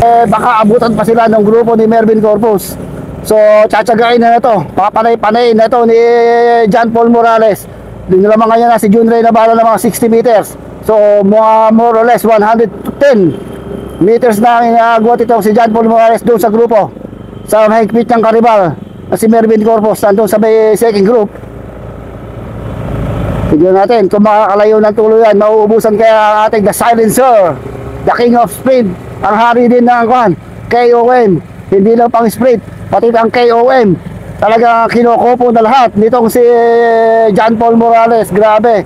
Baka abutan pa sila ng grupo ni Mervin Corpus. So tsatsagain na to, papanay-panay na to ni John Paul Morales. Dinalaman niya na si Junrey Navarro ng mga 60 meters. So more or less 110 meters na inaagwat ito si John Paul Morales doon sa grupo. Sa mahigpit ng karibal na si Mervin Corpus nandun sa may second group. Tignan natin kung makakalayo ng tuluyan. Mauubusan kaya ang ating The Silencer, the King of Sprint, ang hari din ng KOM. Hindi lang pang sprint, pati ang KOM talaga kinukupo na lahat nitong si John Paul Morales. Grabe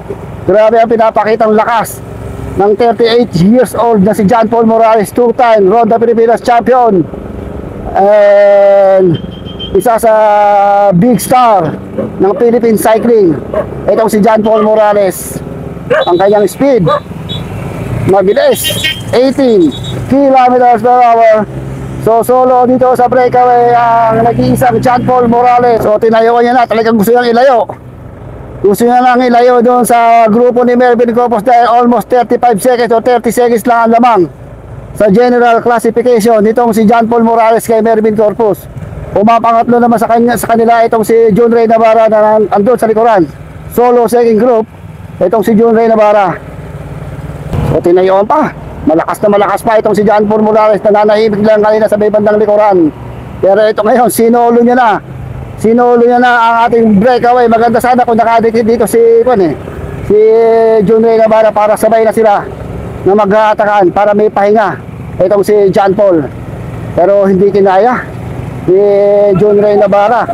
ang pinapakitang lakas ng 38 years old na si John Paul Morales, two-time Ronda Pilipinas champion and isa sa big star ng Philippine cycling. Itong si John Paul Morales, ang kanyang speed mabilis, 18 kilometers per hour. So solo dito sa breakaway ang nag-iisang John Paul Morales. So tinayuan niya na, talagang gusto niyang ilayo. Gusto niya lang ilayo doon sa grupo ni Mervin Corpus dahil almost 35 seconds o 30 seconds lang ang lamang sa general classification nitong si John Paul Morales kay Mervin Corpus. Pumapangatlo naman sa kanila itong si Junrey Navarro na andun sa likuran. Solo second group, itong si Junrey Navarro. So tinayuan pa. Malakas pa itong si John Paul Morales, nananahimik lang kanina sa may bandang likuran. Pero ito ngayon, sinolo niya na ang ating breakaway. Maganda sana kung nakadikit dito si Junrey Navarro para sabay na sila na mag-aatakan para may pahinga itong si John Paul. Pero hindi kinaya ni Junrey Navarro.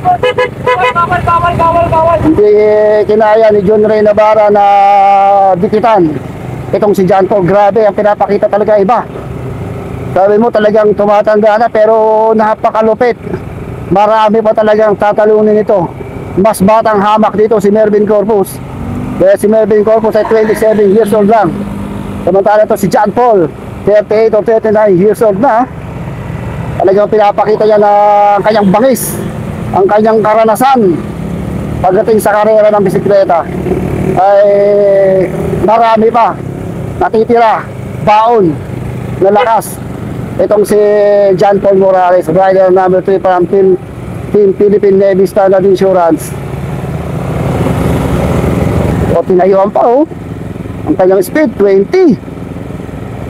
Hindi kinaya ni Junrey Navarro na dikitan itong si John Paul. Grabe ang pinapakita talaga, iba. Sabi mo talagang tumatanda na pero napakalupit. Marami pa talagang tatalunin ito. Mas batang hamak dito si Mervin Corpus. Kaya si Mervin Corpus ay 27 years old lang. Samantala ito si John Paul 38 o 39 years old na. Talagang pinapakita niya na ang kanyang bangis, ang kanyang karanasan pagdating sa karera ng bisikleta ay marami pa natitira, baon na lakas itong si John Paul Morales, rider number 3 from Team Philippine Navy Standard Insurance. O tinayuan pa ang kanyang speed 20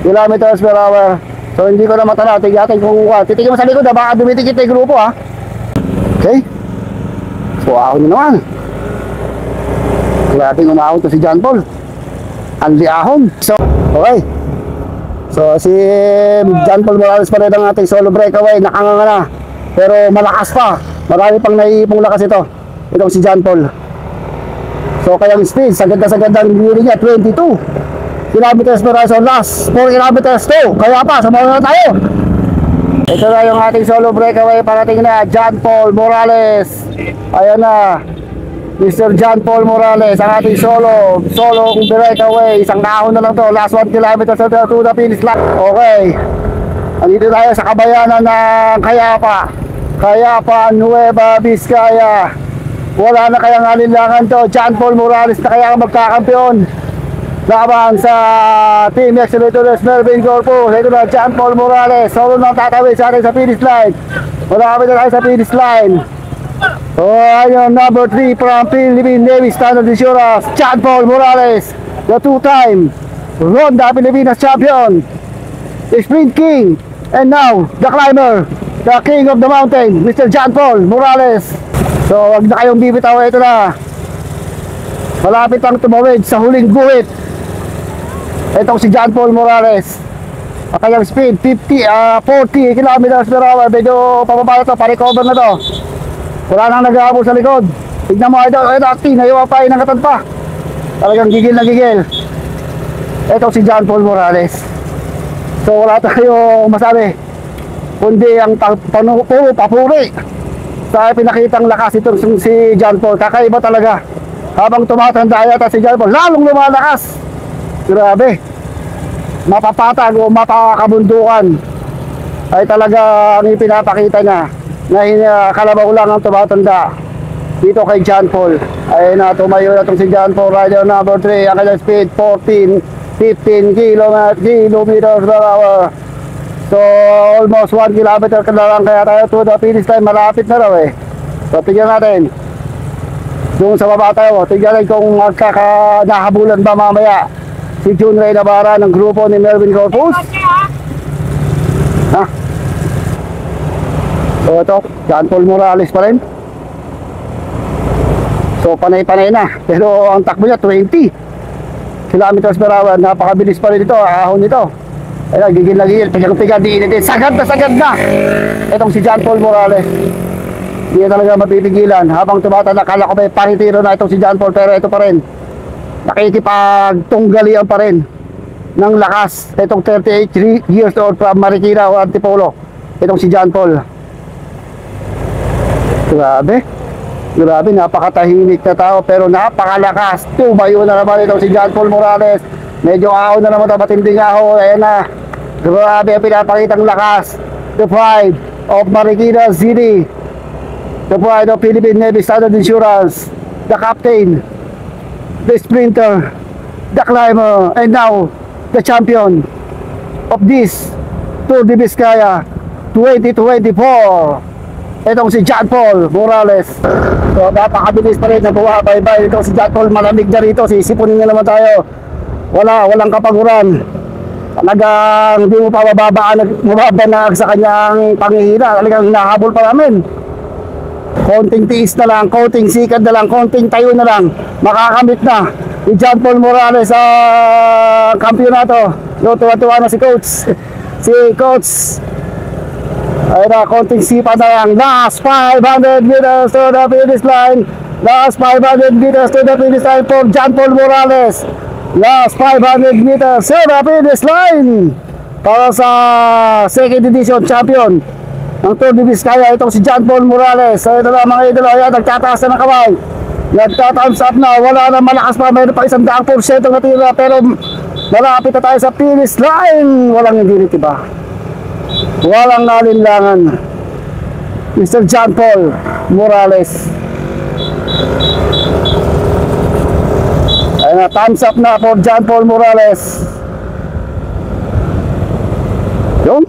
kilometers per hour. So hindi ko na matanaw, tignan kung titigyan mo sa likod baka dumitikit yung grupo Okay, so ahon na naman. Grabe umahon to si John Paul. Anli ahon. So, okay. So, si John Paul Morales pa rin ang ating solo breakaway. Nakanganga na. Pero malakas pa. Marami pang naiipong lakas ito. Itong si John Paul. So, kayang speed. Saganda-sagandang diri niya. 22 kilometers per hour. So, last 4 kilometers to. Kaya pa, samahan na tayo. Ito na yung ating solo breakaway. Parating na John Paul Morales. Ayan na. Mr. John Paul Morales, ang ating solo breakaway. Isang kahon na lang to. Last 1 kilometer to the finish line. Okay. Andito tayo sa kabayanan ng Cayapa, Nueva Vizcaya. Wala na kayang alinlangan to. John Paul Morales na kaya magkakampiyon laban sa Team Accelerators Mervin Corpus. Ito na John Paul Morales. Solo nang tatawid sa atin sa finish line. Wala kami na tayo sa finish line. Ayun, number 3 from Philippine Navy Standard Insurance, John Paul Morales, the two-time Ronda Pilipinas champion, the Sprint King, and now the climber, the King of the Mountain, Mr. John Paul Morales. So wag na kayong bibitaw, ito na. Malapit ang tumawid sa huling guhit. Itong si John Paul Morales. Ang kanyang speed 40 kilometers per hour. Medyo pababa na to, pa-recover na to. Wala nang nag-aabot sa likod. Tignan mo ito, naiwa pa, inangatan pa. Talagang gigil na gigil. Ito si John Paul Morales. So wala tayong masabi kundi ang papuri sa pinakitang lakas itong si John Paul. Kakaiba talaga. Habang tumatanda yata si John Paul, lalong lumalakas. Grabe. Mapapatag o mapakabundukan ay talaga ang ipinapakita niya na kalabaw lang ang tumatanda dito kay John Paul. Ay na, tumayo na itong si John Paul, rider number 3. Ang kanyang speed 15 kilometers per hour. So, almost 1 kilometer ka na lang kaya tayo to the finish line. Malapit na raw eh. So, tignan natin. Doon sa baba tayo, tignan natin kung nahabulan ba mamaya si June Ray Navarra ng grupo ni Melvin Corpus. Ha? So, ito, John Paul Morales pa rin. So, panay-panay na. Pero ang takbo niya, 20 kilometers per hour. Napakabilis pa rin ito, ahon nito. Ayan, gigil na gigil, pigang-piga, diinitin. Sagad na sagad na! Itong si John Paul Morales. Hindi talaga mapipigilan. Habang tumatanda, kala ko may paritiro na itong si John Paul. Pero ito pa rin. Nakikipagtunggalian pa rin ng lakas. Itong 38 years old from Marikina o Antipolo. Itong si John Paul. Grabe. Grabe, napakatahimik na tao pero napakalakas. Tumayo na naman itong si John Paul Morales. Medyo ahon na naman ito, matinding ahon. Ayan na. Grabe ang pinapakitang lakas. The pride of Marikina City. The pride of Philippine Navy Standard Insurance. The captain. The sprinter. The climber. And now, the champion of this Tour de Vizcaya 2024. Itong si John Paul Morales. So, napakabilis pa rin na bumabaybay. Itong si John Paul, malamig na rito. Sisipunin na naman tayo. Walang kapaguran. Talagang hindi mo pa mababanag sa kanyang pangihina. Talagang hinahabol pa namin. Konting tiis na lang, konting sikad na lang, konting tayo na lang. Makakamit na si John Paul Morales sa kampyonato. No, tuwa-tuwa na si Coach. Si Coach. Ayun na, konting sipa na lang. Last 500 meters to the finish line. Last 500 meters to the finish line for John Paul Morales. Last 500 meters to the finish line para sa second edition champion ng Tour de Vizcaya. Itong si John Paul Morales. Ayun na lang mga idolo. Ayan, nagtataas na ng kamay. Nagtatthumbs up na. Wala na, malakas pa. Mayroon pa 100% natira. Pero malapit na tayo sa finish line. Walang hindi ba? Walang nalinlangan. Mr. John Paul Morales. Ayun na, thumbs up na for John Paul Morales. Yun.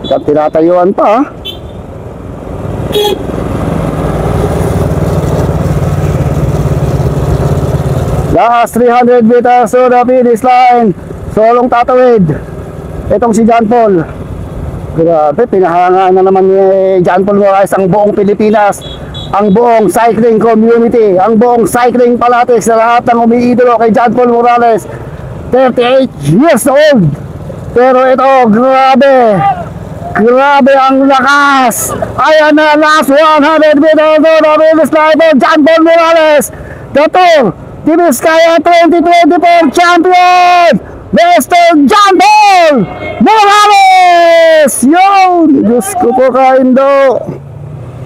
At tinatayuan pa. Last 300 meters to the finish line. Solong tatawid. Itong si John Paul. Grabe, pinahangaan na naman ni John Paul Morales ang buong Pilipinas, ang buong cycling community, ang buong cycling palatiks na lahat ng umiidolo kay John Paul Morales. 38 years old. Pero ito, grabe. Grabe ang lakas. Ayan na, last 100 meters to the finish line for John Paul Morales. The Tour de Vizcaya 2024 champion, Mr. John Paul Morales! Yun! Diyos ko po kaindo.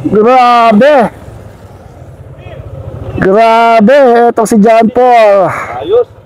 Grabe. Grabe. Ito si John Paul. Ayos.